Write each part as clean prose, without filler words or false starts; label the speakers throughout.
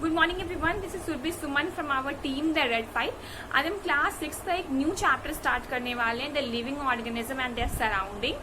Speaker 1: Good morning everyone, this is Surabhi Suman from our team the red 5। आज हम class 6 का एक न्यू चैप्टर स्टार्ट करने वाले हैं, the living organism and their surrounding.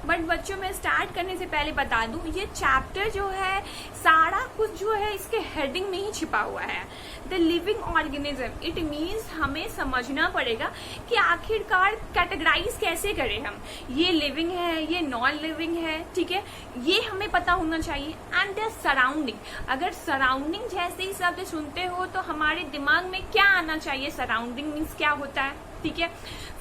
Speaker 1: But बच्चों, मैं स्टार्ट करने से पहले बता दूं, ये चैप्टर जो है सारा कुछ जो है इसके हेडिंग में ही छिपा हुआ है। The living organism, it means हमें समझना पड़ेगा कि आखिरकार कैटेगराइज कैसे करें हम, ये लिविंग है, ये नॉन लिविंग है, ठीक है, ये हमें पता होना चाहिए। एंड देयर सराउंडिंग, अगर सराउंडिंग जैसे ही शब्द सुनते हो तो हमारे दिमाग में क्या आना चाहिए, सराउंडिंग मीन्स क्या होता है, ठीक है।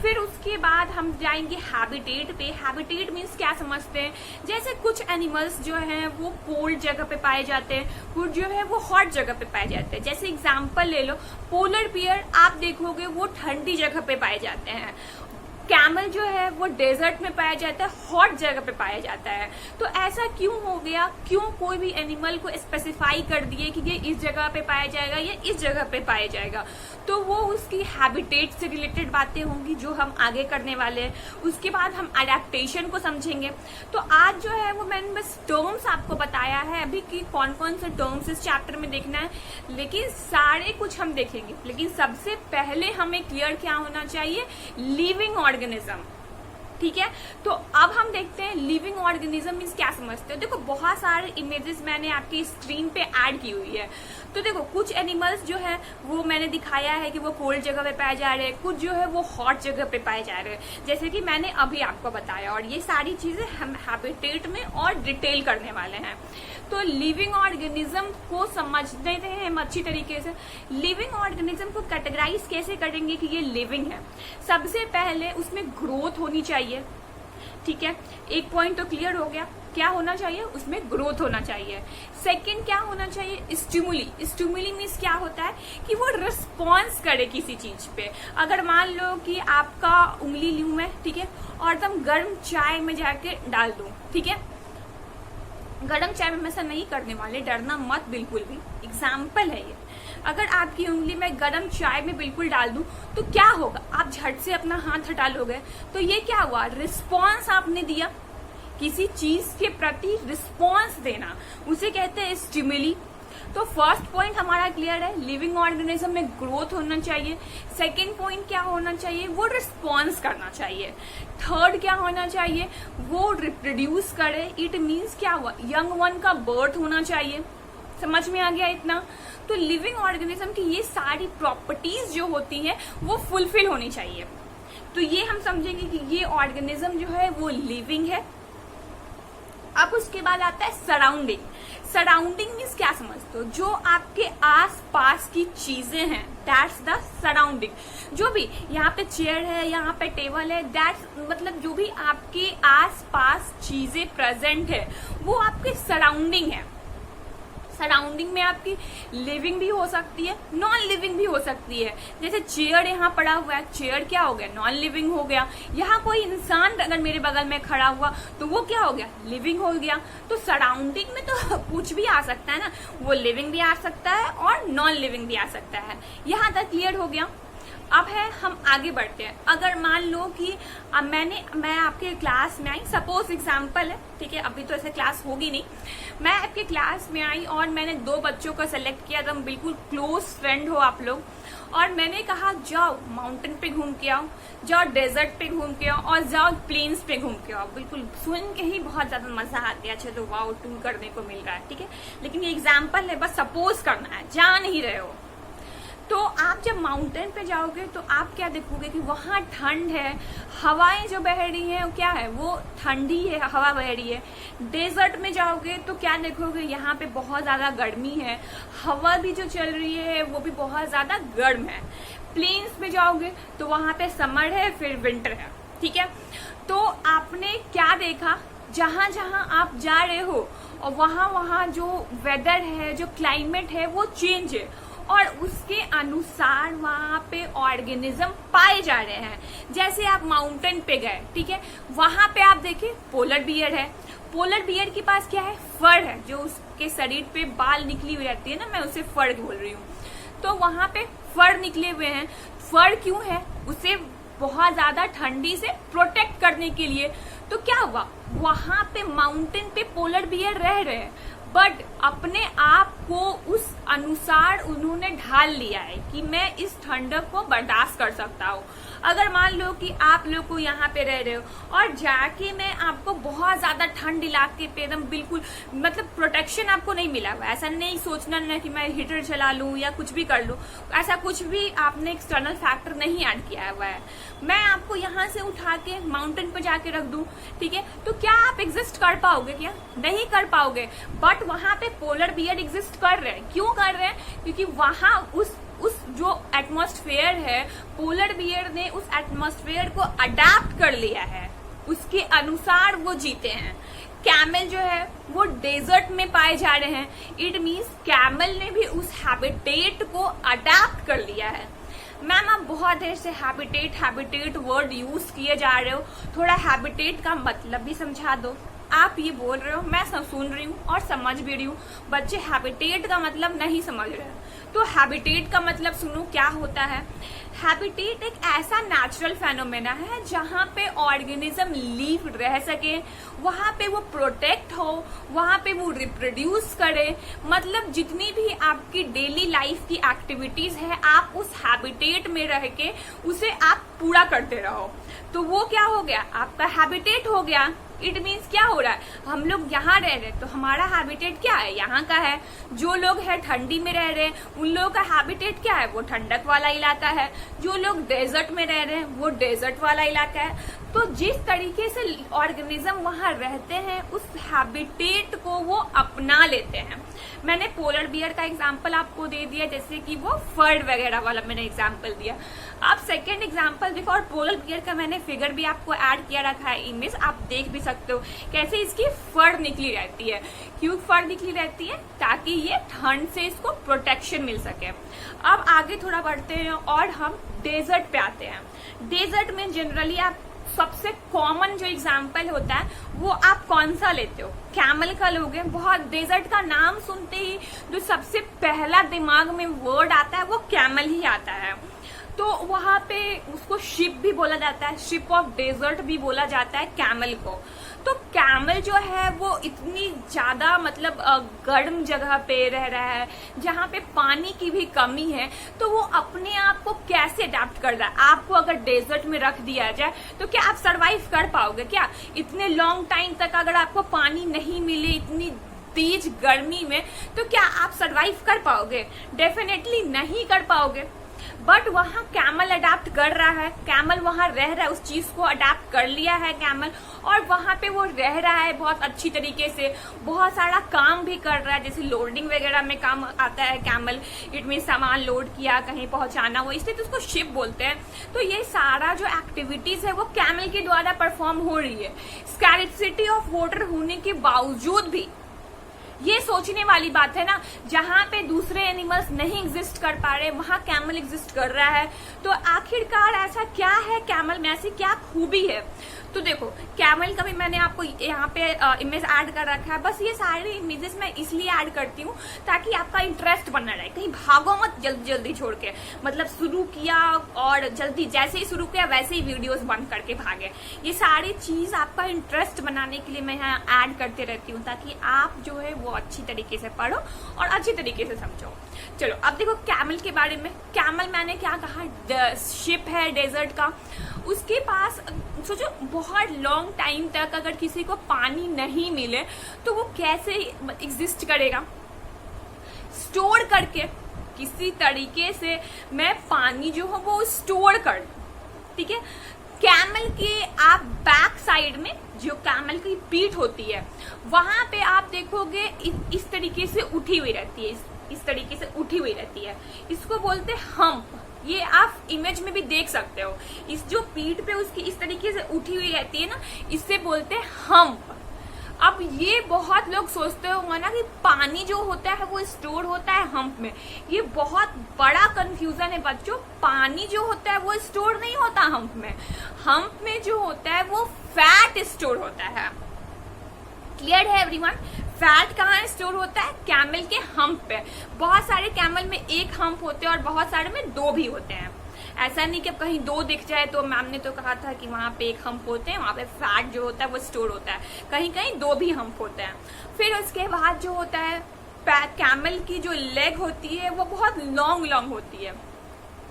Speaker 1: फिर उसके बाद हम जाएंगे हैबिटेट पे। हैबिटेट मीन्स क्या समझते हैं, जैसे कुछ एनिमल्स जो हैं वो कोल्ड जगह पे पाए जाते हैं, कुछ जो है वो हॉट जगह पे पाए जाते हैं। जैसे एग्जांपल ले लो, पोलर बियर आप देखोगे वो ठंडी जगह पे पाए जाते हैं। कैमल जो है वो डेजर्ट में पाया जाता है, हॉट जगह पे पाया जाता है। तो ऐसा क्यों हो गया, क्यों कोई भी एनिमल को स्पेसिफाई कर दिए कि ये इस जगह पे पाया जाएगा, ये इस जगह पे पाया जाएगा, तो वो उसकी हैबिटेट से रिलेटेड बातें होंगी जो हम आगे करने वाले हैं। उसके बाद हम अडेप्टेशन को समझेंगे। तो आज जो है वो मैंने बस टर्म्स आपको बताया है अभी कि कौन कौन से टर्म्स इस चैप्टर में देखना है, लेकिन सारे कुछ हम देखेंगे। लेकिन सबसे पहले हमें क्लियर क्या होना चाहिए, लिविंग ऑर्गेनिज्म, ठीक है। तो अब हम देखते हैं लिविंग ऑर्गेनिज्म मीन्स क्या समझते हो। देखो, बहुत सारे इमेजेस मैंने आपकी स्क्रीन पे ऐड की हुई है। तो देखो, कुछ एनिमल्स जो है वो मैंने दिखाया है कि वो कोल्ड जगह पे पाए जा रहे हैं, कुछ जो है वो हॉट जगह पे पाए जा रहे हैं, जैसे कि मैंने अभी आपको बताया। और ये सारी चीजें हम हैबिटेट में और डिटेल करने वाले हैं। तो लिविंग ऑर्गेनिज्म को समझते हैं हम अच्छी तरीके से। लिविंग ऑर्गेनिज्म को कैटेगराइज कैसे करेंगे कि ये लिविंग है। सबसे पहले उसमें ग्रोथ होनी चाहिए, ठीक है, एक पॉइंट तो क्लियर हो गया। क्या होना चाहिए, उसमें ग्रोथ होना चाहिए। सेकंड क्या होना चाहिए, स्टिमुली। स्टिमुली मीन्स क्या होता है कि वो रिस्पॉन्स करे किसी चीज पे। अगर मान लो कि आपका उंगली लूं मैं, ठीक है, और एकदम गर्म चाय में जाके डाल दूं, ठीक है, गर्म चाय में ऐसा नहीं करने वाले, डरना मत बिल्कुल भी, एग्जाम्पल है ये। अगर आपकी उंगली में गर्म चाय में बिल्कुल डाल दूं तो क्या होगा, आप झट से अपना हाथ हटा लोगे। तो ये क्या हुआ, रिस्पॉन्स आपने दिया, किसी चीज के प्रति रिस्पॉन्स देना, उसे कहते हैं स्टिमुली। तो फर्स्ट पॉइंट हमारा क्लियर है, लिविंग ऑर्गेनिज्म में ग्रोथ होना चाहिए। सेकेंड पॉइंट क्या होना चाहिए, वो रिस्पॉन्स करना चाहिए। थर्ड क्या होना चाहिए, वो रिप्रोड्यूस करे। इट मीन्स क्या हुआ, यंग वन का बर्थ होना चाहिए। समझ में आ गया इतना। तो लिविंग ऑर्गेनिज्म की ये सारी प्रॉपर्टीज जो होती हैं वो फुलफिल होनी चाहिए। तो ये हम समझेंगे कि ये ऑर्गेनिज्म जो है वो लिविंग है। अब उसके बाद आता है सराउंडिंग। सराउंडिंग मीन्स क्या समझते हो, जो आपके आस पास की चीजें हैं, दैट्स द सराउंडिंग। जो भी यहाँ पे चेयर है, यहाँ पे टेबल है, दैट्स मतलब जो भी आपके आस पास चीजें प्रेजेंट है वो आपके सराउंडिंग है। सराउंडिंग में आपकी लिविंग भी हो सकती है, नॉन लिविंग भी हो सकती है। जैसे चेयर यहाँ पड़ा हुआ है, चेयर क्या हो गया, नॉन लिविंग हो गया। यहाँ कोई इंसान अगर मेरे बगल में खड़ा हुआ तो वो क्या हो गया, लिविंग हो गया। तो सराउंडिंग में तो कुछ भी आ सकता है ना, वो लिविंग भी आ सकता है और नॉन लिविंग भी आ सकता है। यहाँ तक क्लियर हो गया। अब है, हम आगे बढ़ते हैं। अगर मान लो कि अब मैं आपके क्लास में आई, सपोज एग्जांपल है, ठीक है, अभी तो ऐसे क्लास होगी नहीं, मैं आपके क्लास में आई और मैंने दो बच्चों को सेलेक्ट किया, एकदम बिल्कुल क्लोज फ्रेंड हो आप लोग, और मैंने कहा जाओ माउंटेन पे घूम के आओ, जाओ डेजर्ट पे घूम के आओ, और जाओ प्लेन्स पे घूम के आओ। बिल्कुल सुन के ही बहुत ज्यादा मजा आ गया, चलो वाओ टूर करने को मिल रहा है, ठीक है। लेकिन ये एग्जाम्पल है, बस सपोज करना है, जा नहीं रहे हो। तो आप जब माउंटेन पे जाओगे तो आप क्या देखोगे कि वहां ठंड है, हवाएं जो बह रही हैं क्या है, वो ठंडी है, हवा बह रही है। डेजर्ट में जाओगे तो क्या देखोगे, यहाँ पे बहुत ज्यादा गर्मी है, हवा भी जो चल रही है वो भी बहुत ज्यादा गर्म है। प्लेन्स में जाओगे तो वहां पे समर है, फिर विंटर है, ठीक है। तो आपने क्या देखा, जहां जहां आप जा रहे हो और वहां जो वेदर है, जो क्लाइमेट है वो चेंज है, और उसके अनुसार वहां पे ऑर्गेनिज्म पाए जा रहे हैं। जैसे आप माउंटेन पे गए, ठीक है, वहां पे आप देखिए पोलर बियर है। पोलर बियर के पास क्या है, फर है, जो उसके शरीर पे बाल निकली हुई रहती है ना, मैं उसे फर बोल रही हूँ। तो वहां पे फर निकले हुए हैं। फर क्यों है, उसे बहुत ज्यादा ठंडी से प्रोटेक्ट करने के लिए। तो क्या हुआ, वहां पे माउंटेन पे पोलर बियर रह रहे हैं, बट अपने आप को उस अनुसार उन्होंने ढाल लिया है कि मैं इस ठंडक को बर्दाश्त कर सकता हूँ। अगर मान लो कि आप लोग को यहाँ पे रह रहे हो और जाके मैं आपको बहुत ज्यादा ठंड इलाके पे एकदम बिल्कुल मतलब प्रोटेक्शन आपको नहीं मिला हुआ, ऐसा नहीं सोचना ना कि मैं हीटर चला लूं या कुछ भी कर लूं, ऐसा कुछ भी आपने एक्सटर्नल फैक्टर नहीं ऐड किया हुआ है। मैं आपको यहाँ से उठा के माउंटेन पर जाके रख दूं, ठीक है, तो क्या आप एग्जिस्ट कर पाओगे? क्या नहीं कर पाओगे। बट वहां पे पोलर बियर एग्जिस्ट कर रहे हैं। क्यों कर रहे हैं? क्योंकि वहां उस जो एटमॉस्फेयर है, पोलर बियर ने उस एटमॉस्फेयर को अडेप्ट कर लिया है, उसके अनुसार वो जीते हैं। कैमल जो है वो डेजर्ट में पाए जा रहे हैं। इट मीन्स कैमल ने भी उस हैबिटेट को अडेप्ट कर लिया है। मैम आप बहुत देर से हैबिटेट वर्ड यूज किए जा रहे हो, थोड़ा हैबिटेट का मतलब भी समझा दो। आप ये बोल रहे हो, मैं सुन रही हूँ और समझ भी रही हूँ, बच्चे हैबिटेट का मतलब नहीं समझ रहे हैं। तो हैबिटेट का मतलब सुनो क्या होता है। हैबिटेट एक ऐसा नेचुरल फेनोमेना है जहाँ पे ऑर्गेनिज्म लीव रह सके, वहां पे वो प्रोटेक्ट हो, वहां पे वो रिप्रोड्यूस करे, मतलब जितनी भी आपकी डेली लाइफ की एक्टिविटीज है आप उस हैबिटेट में रह के उसे आप पूरा करते रहो। तो वो क्या हो गया? आपका हैबिटेट हो गया। इट मीन्स क्या हो रहा है, हम लोग यहाँ रह रहे तो हमारा हैबिटेट क्या है? यहाँ का है। जो लोग है ठंडी में रह रहे हैं उन लोगों का हैबिटेट क्या है? वो ठंडक वाला इलाका है। जो लोग डेजर्ट में रह रहे हैं वो डेजर्ट वाला इलाका है। तो जिस तरीके से ऑर्गेनिज्म वहां रहते हैं उस हैबिटेट को वो अपना लेते हैं। मैंने पोलर बियर का एग्जांपल आपको दे दिया, जैसे कि वो फर्ड वगैरह वाला मैंने एग्जांपल दिया। आप सेकेंड एग्जांपल देखो, और पोलर बियर का मैंने फिगर भी आपको ऐड किया रखा है, इमेज आप देख भी सकते हो कैसे इसकी फर निकली रहती है। क्यों फर निकली रहती है? ताकि ये ठंड से इसको प्रोटेक्शन मिल सके। अब आगे थोड़ा बढ़ते हैं और हम डेजर्ट पे आते हैं। डेजर्ट में जनरली आप सबसे कॉमन जो एग्जाम्पल होता है वो आप कौन सा लेते हो? कैमल का लोगे। बहुत डेजर्ट का नाम सुनते ही जो सबसे पहला दिमाग में वर्ड आता है वो कैमल ही आता है। तो वहां पे उसको शिप भी बोला जाता है, शिप ऑफ डेजर्ट भी बोला जाता है कैमल को। तो कैमल जो है वो इतनी ज्यादा मतलब गर्म जगह पे रह रहा है जहाँ पे पानी की भी कमी है, तो वो अपने आप को कैसे अडेप्ट कर रहा है? आपको अगर डेजर्ट में रख दिया जाए तो क्या आप सरवाइव कर पाओगे? क्या इतने लॉन्ग टाइम तक अगर आपको पानी नहीं मिले इतनी तेज गर्मी में, तो क्या आप सरवाइव कर पाओगे? डेफिनेटली नहीं कर पाओगे। बट वहां कैमल अडेप्ट कर रहा है, कैमल वहां रह रहा है, उस चीज को अडेप्ट कर लिया है कैमल, और वहां पे वो रह रहा है बहुत अच्छी तरीके से, बहुत सारा काम भी कर रहा है, जैसे लोडिंग वगैरह में काम आता है कैमल। इट मीन सामान लोड किया, कहीं पहुंचाना हो, इसलिए तो उसको शिप बोलते हैं। तो ये सारा जो एक्टिविटीज है वो कैमल के द्वारा परफॉर्म हो रही है। स्कैर्सिटी ऑफ वाटर होने के बावजूद भी ये सोचने वाली बात है ना, जहां पे दूसरे एनिमल्स नहीं एग्जिस्ट कर पा रहे वहां कैमल एग्जिस्ट कर रहा है। तो आखिरकार ऐसा क्या है कैमल में, ऐसी क्या खूबी है? तो देखो कैमल का भी मैंने आपको यहाँ पे इमेज ऐड कर रखा है। बस ये सारी इमेजेस मैं इसलिए ऐड करती हूँ ताकि आपका इंटरेस्ट बना रहे, कहीं भागो मत जल्दी जल्दी छोड़ के। मतलब शुरू किया और जल्दी जैसे ही शुरू किया वैसे ही वीडियोस बंद करके भागे। ये सारी चीज आपका इंटरेस्ट बनाने के लिए मैं यहाँ ऐड करते रहती हूँ ताकि आप जो है वो अच्छी तरीके से पढ़ो और अच्छी तरीके से समझो। चलो अब देखो कैमल के बारे में। कैमल मैंने क्या कहा, शिप है डेजर्ट का। उसके पास सोचो बहुत लॉन्ग टाइम तक अगर किसी को पानी नहीं मिले तो वो कैसे एग्जिस्ट करेगा? स्टोर करके किसी तरीके से मैं पानी जो हो वो स्टोर कर, ठीक है। कैमल के आप बैक साइड में जो कैमल की पीठ होती है वहां पे आप देखोगे इस तरीके से उठी हुई रहती है, इस तरीके से उठी हुई रहती है। इसको बोलते हैं हम्प। ये आप इमेज में भी देख सकते हो, इस जो पीठ पे उसकी इस तरीके से उठी हुई रहती है ना, इससे बोलते हैं हम्प। अब ये बहुत लोग सोचते होंगे ना कि पानी जो होता है वो स्टोर होता है हम्प में। ये बहुत बड़ा कंफ्यूजन है बच्चों। पानी जो होता है वो स्टोर नहीं होता हम्प में। हम्प में जो होता है वो फैट स्टोर होता है। क्लियर है एवरीवन? फैट कहाँ स्टोर होता है? कैमल के हम्प पे। बहुत सारे कैमल में एक हम्प होते हैं और बहुत सारे में दो भी होते हैं। ऐसा नहीं कि अब कहीं 2 दिख जाए तो मैम ने तो कहा था कि वहां पे 1 हम्प होते हैं, वहां पे फैट जो होता है वो स्टोर होता है, कहीं कहीं 2 भी हम्प होते हैं। फिर उसके बाद जो होता है कैमल की जो लेग होती है वो बहुत लॉन्ग होती है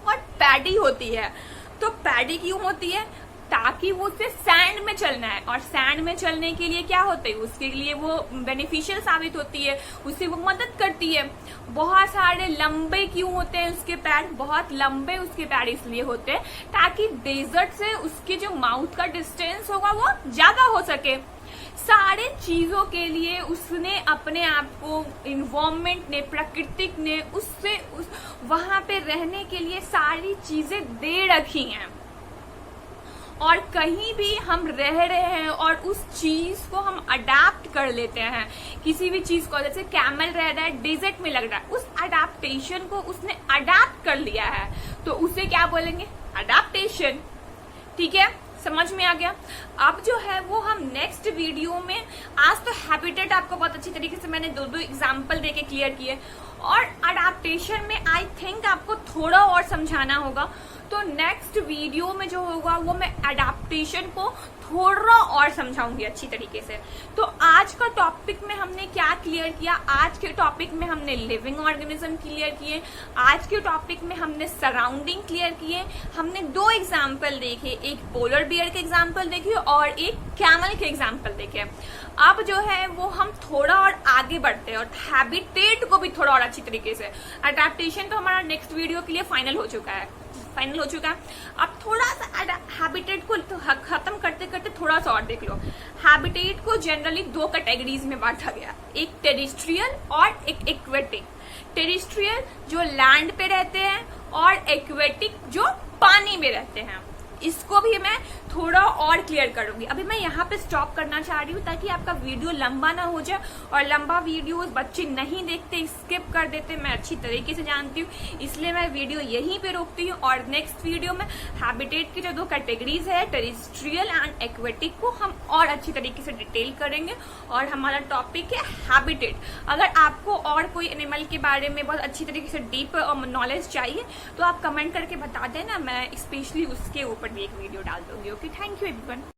Speaker 1: और पैडी होती है। तो पैडी क्यों होती है? ताकि वो उसे सैंड में चलना है, और सैंड में चलने के लिए क्या होता है, उसके लिए वो बेनिफिशियल साबित होती है, उससे वो मदद करती है। बहुत सारे लंबे क्यों होते हैं उसके पैर? बहुत लंबे उसके पैर इसलिए होते हैं ताकि डेजर्ट से उसके जो माउथ का डिस्टेंस होगा वो ज्यादा हो सके। सारे चीजों के लिए उसने अपने आप को, इन्वायरमेंट ने, प्रकृतिक ने उससे वहां पे रहने के लिए सारी चीजें दे रखी हैं। और कहीं भी हम रह रहे हैं और उस चीज को हम अडेप्ट कर लेते हैं, किसी भी चीज को, जैसे कैमल रह रहा है डेजर्ट में लग रहा है, उस अडेप्टेशन को उसने अडेप्ट कर लिया है, तो उसे क्या बोलेंगे? अडेप्टेशन। ठीक है, समझ में आ गया। अब जो है वो हम नेक्स्ट वीडियो में, आज तो हैबिटेट आपको बहुत अच्छी तरीके से मैंने 2 एग्जाम्पल देके क्लियर किए, और अडेप्टेशन में आई थिंक आपको थोड़ा और समझाना होगा। तो नेक्स्ट वीडियो में जो होगा वो मैं अडेप्टेशन को थोड़ा और समझाऊंगी अच्छी तरीके से। तो आज का टॉपिक में हमने क्या क्लियर किया? आज के टॉपिक में हमने लिविंग ऑर्गेनिज्म क्लियर किए, आज के टॉपिक में हमने सराउंडिंग क्लियर किए, हमने 2 एग्जाम्पल देखे, एक पोलर बियर के एग्जाम्पल देखे और एक कैमल के एग्जाम्पल देखे। अब जो है वो हम थोड़ा और आगे बढ़ते हैं और हैबिटेट को भी थोड़ा और अच्छी तरीके से। अडेप्टेशन तो हमारा नेक्स्ट वीडियो के लिए फाइनल हो चुका है। अब थोड़ा सा हैबिटेट को तो खत्म करते करते थोड़ा सा और देख लो। हैबिटेट को जनरली 2 कैटेगरीज में बांटा गया, एक टेरिस्ट्रियल और एक एक्वेटिक। टेरिस्ट्रियल जो लैंड पे रहते हैं और एक्वेटिक जो पानी में रहते हैं। इसको भी मैं थोड़ा और क्लियर करूंगी। अभी मैं यहाँ पे स्टॉप करना चाह रही हूँ ताकि आपका वीडियो लंबा ना हो जाए, और लंबा वीडियो बच्चे नहीं देखते, स्किप कर देते, मैं अच्छी तरीके से जानती हूँ, इसलिए मैं वीडियो यहीं पे रोकती हूँ। और नेक्स्ट वीडियो में हैबिटेट की जो 2 कैटेगरीज है, टेरिस्ट्रियल एंड एक्वेटिक, को हम और अच्छी तरीके से डिटेल करेंगे, और हमारा टॉपिक है हैबिटेट। अगर आपको और कोई एनिमल के बारे में बहुत अच्छी तरीके से डीप नॉलेज चाहिए तो आप कमेंट करके बता देना, मैं स्पेशली उसके ऊपर भी एक वीडियो डाल दूंगी। Okay, thank you everyone.